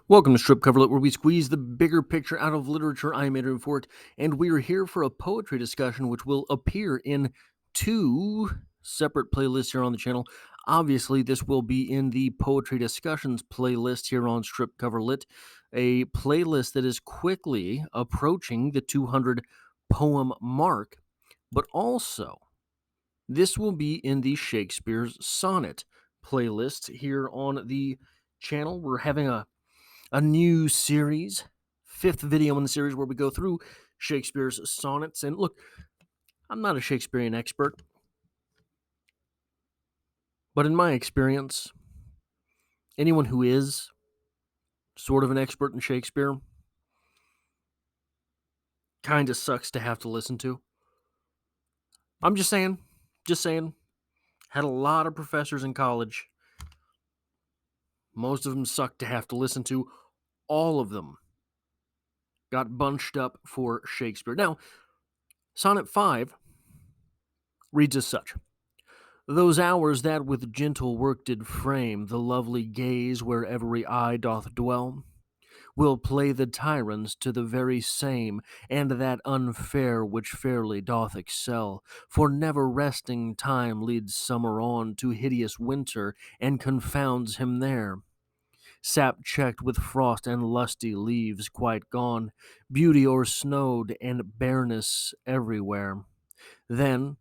Welcome to Strip Coverlet, where we squeeze the bigger picture out of literature. I'm Adrian Fort, and we are here for a poetry discussion which will appear in two separate playlists here on the channel. Obviously, this will be in the Poetry Discussions playlist here on Strip Coverlet, a playlist that is quickly approaching the 200 poem mark, but also this will be in the Shakespeare's Sonnet playlist here on the channel. We're having a new series, fifth video in the series where we go through Shakespeare's sonnets. And look, I'm not a Shakespearean expert, but in my experience, anyone who is sort of an expert in Shakespeare kind of sucks to have to listen to. I'm just saying, had a lot of professors in college. Most of them sucked to have to listen to. All of them got bunched up for Shakespeare. Now, Sonnet 5 reads as such. Those hours that with gentle work did frame the lovely gaze where every eye doth dwell, will play the tyrants to the very same, and that unfair which fairly doth excel. For never resting time leads summer on to hideous winter, and confounds him there. Sap checked with frost and lusty leaves quite gone, beauty o'ersnowed and bareness everywhere. Then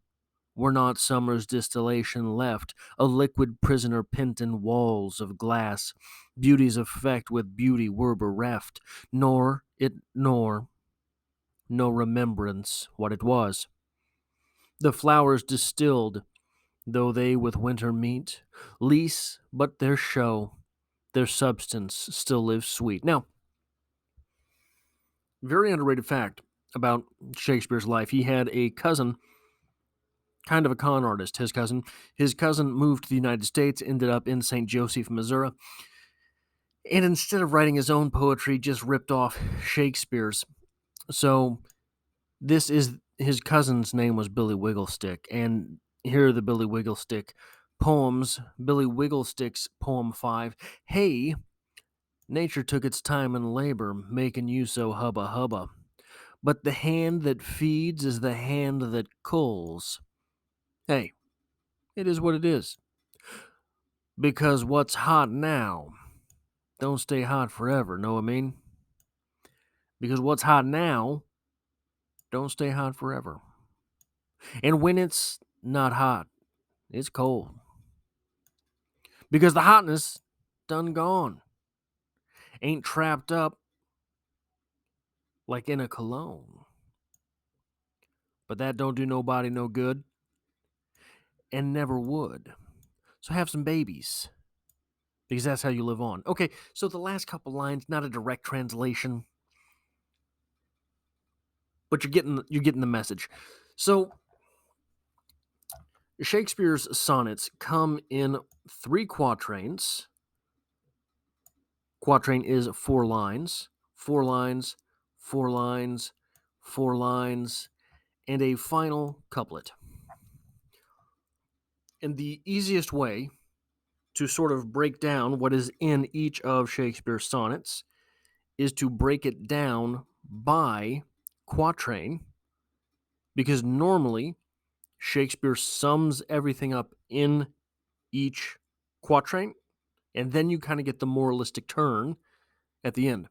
were not summer's distillation left, a liquid prisoner pent in walls of glass. Beauty's effect with beauty were bereft, nor no remembrance what it was. The flowers distilled, though they with winter meet, lease but their show, their substance still lives sweet. Now, very underrated fact about Shakespeare's life. He had a cousin, kind of a con artist, his cousin. His cousin moved to the United States, ended up in St. Joseph, Missouri, and instead of writing his own poetry, just ripped off Shakespeare's. So this is his cousin's name was Billy Wigglestick, and here are the Billy Wigglestick poems. Billy Wigglestick's poem 5. Hey, nature took its time and labor, making you so hubba hubba. But the hand that feeds is the hand that culls. Hey, it is what it is. Because what's hot now don't stay hot forever, know what I mean? Because what's hot now don't stay hot forever. And when it's not hot, it's cold. Because the hotness done gone. Ain't trapped up like in a cologne. But that don't do nobody no good. And never would. So have some babies. Because that's how you live on. Okay, so the last couple lines, not a direct translation, but you're getting the message. So Shakespeare's sonnets come in 3 quatrains. Quatrain is 4 lines, 4 lines, 4 lines, 4 lines, and a final couplet. And the easiest way to sort of break down what is in each of Shakespeare's sonnets is to break it down by quatrain, because normally Shakespeare sums everything up in each quatrain, and then you kind of get the moralistic turn at the end.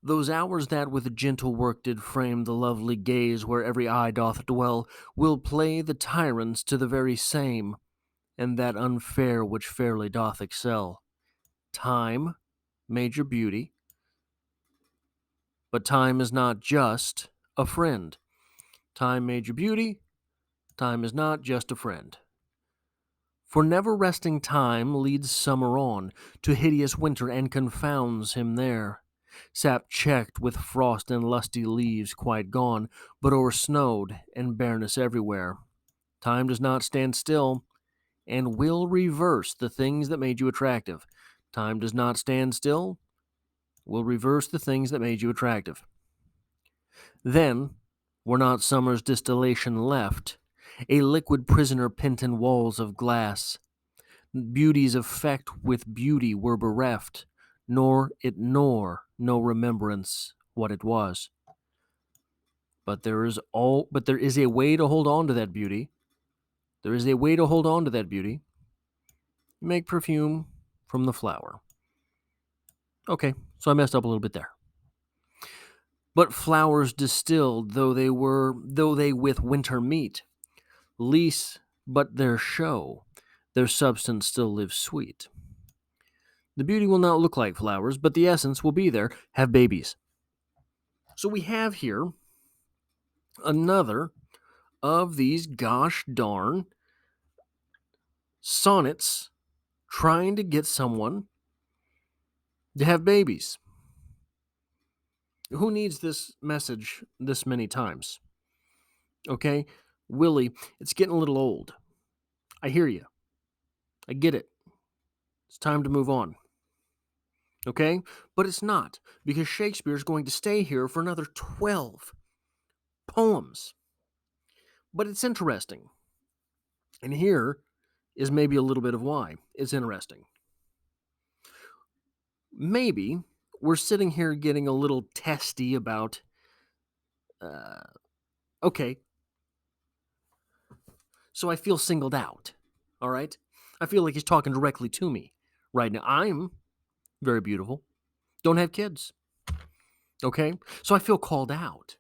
Those hours that with gentle work did frame the lovely gaze where every eye doth dwell, will play the tyrants to the very same, and that unfair which fairly doth excel. Time made your beauty, but time is not just a friend. Time made your beauty, time is not just a friend. For never resting time leads summer on to hideous winter and confounds him there. Sap checked with frost and lusty leaves quite gone, but o'ersnowed and bareness everywhere. Time does not stand still, and will reverse the things that made you attractive. Time does not stand still, will reverse the things that made you attractive. Then were not summer's distillation left, a liquid prisoner pent in walls of glass. Beauty's effect with beauty were bereft, nor ignore no remembrance what it was. But there is a way to hold on to that beauty. There is a way to hold on to that beauty. You make perfume from the flower. Okay, so I messed up a little bit there. But flowers distilled, though they with winter meet, lease but their show, their substance still lives sweet. The beauty will not look like flowers, but the essence will be there. Have babies. So we have here another of these gosh darn sonnets trying to get someone to have babies. Who needs this message this many times? Okay, Willie, it's getting a little old. I hear you. I get it. It's time to move on. Okay? But it's not, because Shakespeare's going to stay here for another 12 poems. But it's interesting. And here is maybe a little bit of why it's interesting. Maybe we're sitting here getting a little testy about, okay, so I feel singled out, all right? I feel like he's talking directly to me right now. I'm very beautiful, don't have kids, okay? So I feel called out.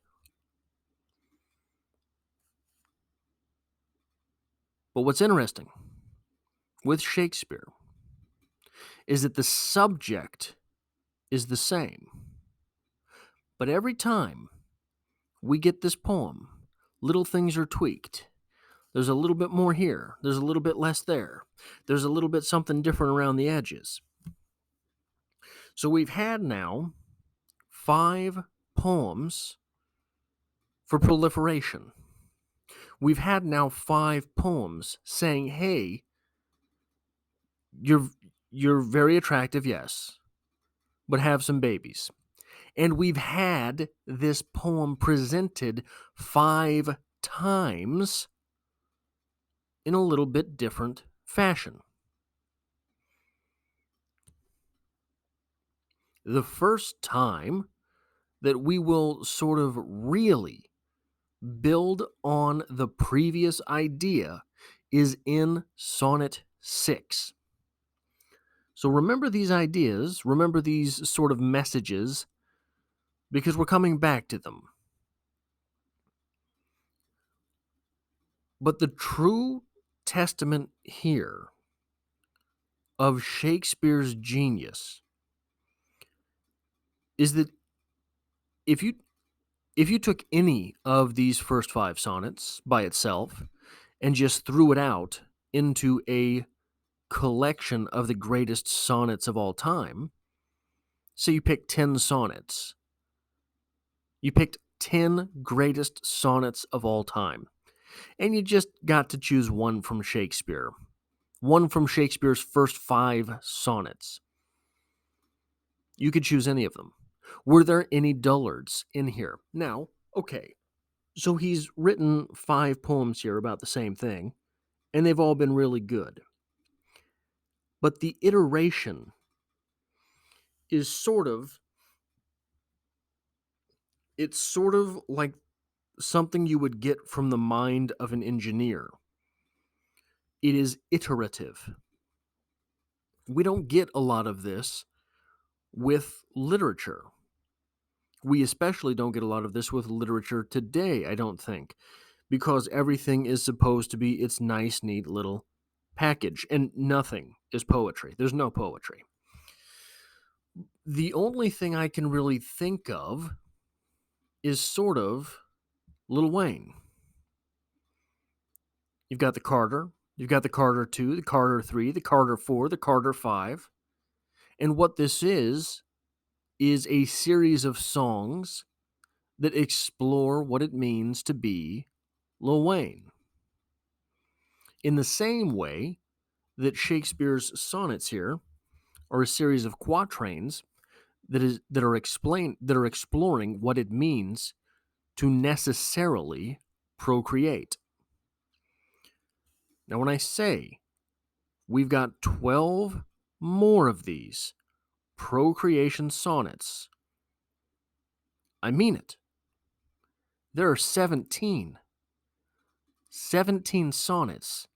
But what's interesting with Shakespeare is that the subject is the same. But every time we get this poem, little things are tweaked. There's a little bit more here. There's a little bit less there. There's a little bit something different around the edges. So we've had now 5 poems for proliferation. We've had now 5 poems saying, hey, you're very attractive, yes, but have some babies. And we've had this poem presented 5 times in a little bit different fashion. The first time that we will sort of really build on the previous idea is in Sonnet 6. So remember these ideas, remember these sort of messages, because we're coming back to them. But the true testament here of Shakespeare's genius is that if you took any of these first 5 sonnets by itself and just threw it out into a collection of the greatest sonnets of all time, so you picked 10 sonnets. You picked 10 greatest sonnets of all time. And you just got to choose one from Shakespeare. One from Shakespeare's first 5 sonnets. You could choose any of them. Were there any dullards in here? Now, okay, so he's written 5 poems here about the same thing, and they've all been really good. But the iteration is sort of like something you would get from the mind of an engineer. It is iterative. We don't get a lot of this with literature. We especially don't get a lot of this with literature today, I don't think, because everything is supposed to be its nice, neat little package, and nothing is poetry. There's no poetry. The only thing I can really think of is sort of Lil Wayne. You've got the Carter, you've got the Carter 2, the Carter 3, the Carter 4, the Carter 5. And what this is a series of songs that explore what it means to be Lil Wayne. In the same way that Shakespeare's sonnets here are a series of quatrains that are exploring what it means to necessarily procreate. Now, when I say we've got 12 more of these procreation sonnets. I mean it. There are 17 sonnets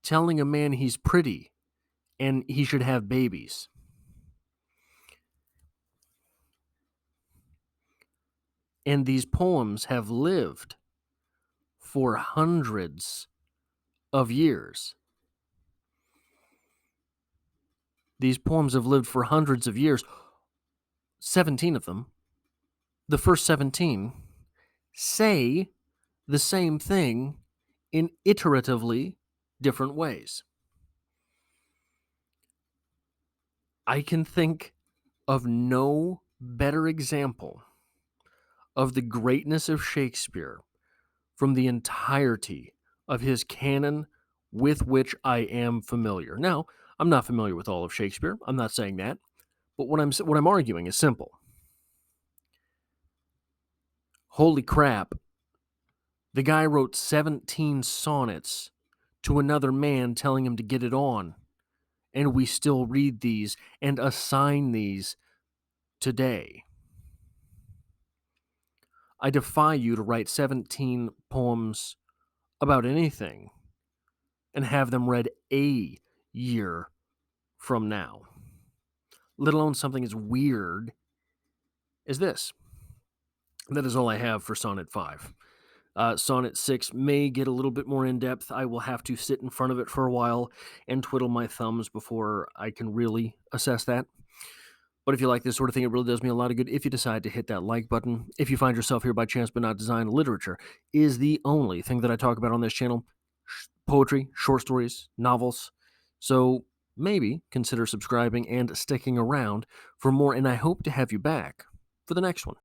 telling a man he's pretty and he should have babies. And these poems have lived for hundreds of years. These poems have lived for hundreds of years. 17 of them, the first 17, say the same thing in iteratively different ways. I can think of no better example of the greatness of Shakespeare from the entirety of his canon with which I am familiar. Now, I'm not familiar with all of Shakespeare. I'm not saying that. But what I'm arguing is simple. Holy crap. The guy wrote 17 sonnets to another man telling him to get it on. And we still read these and assign these today. I defy you to write 17 poems about anything and have them read a year from now, let alone something as weird as this. That is all I have for Sonnet 5. Sonnet 6 may get a little bit more in depth. I will have to sit in front of it for a while and twiddle my thumbs before I can really assess that. But if you like this sort of thing, it really does me a lot of good if you decide to hit that like button. If you find yourself here by chance but not design, literature is the only thing that I talk about on this channel. Poetry, short stories, novels. So maybe consider subscribing and sticking around for more, and I hope to have you back for the next one.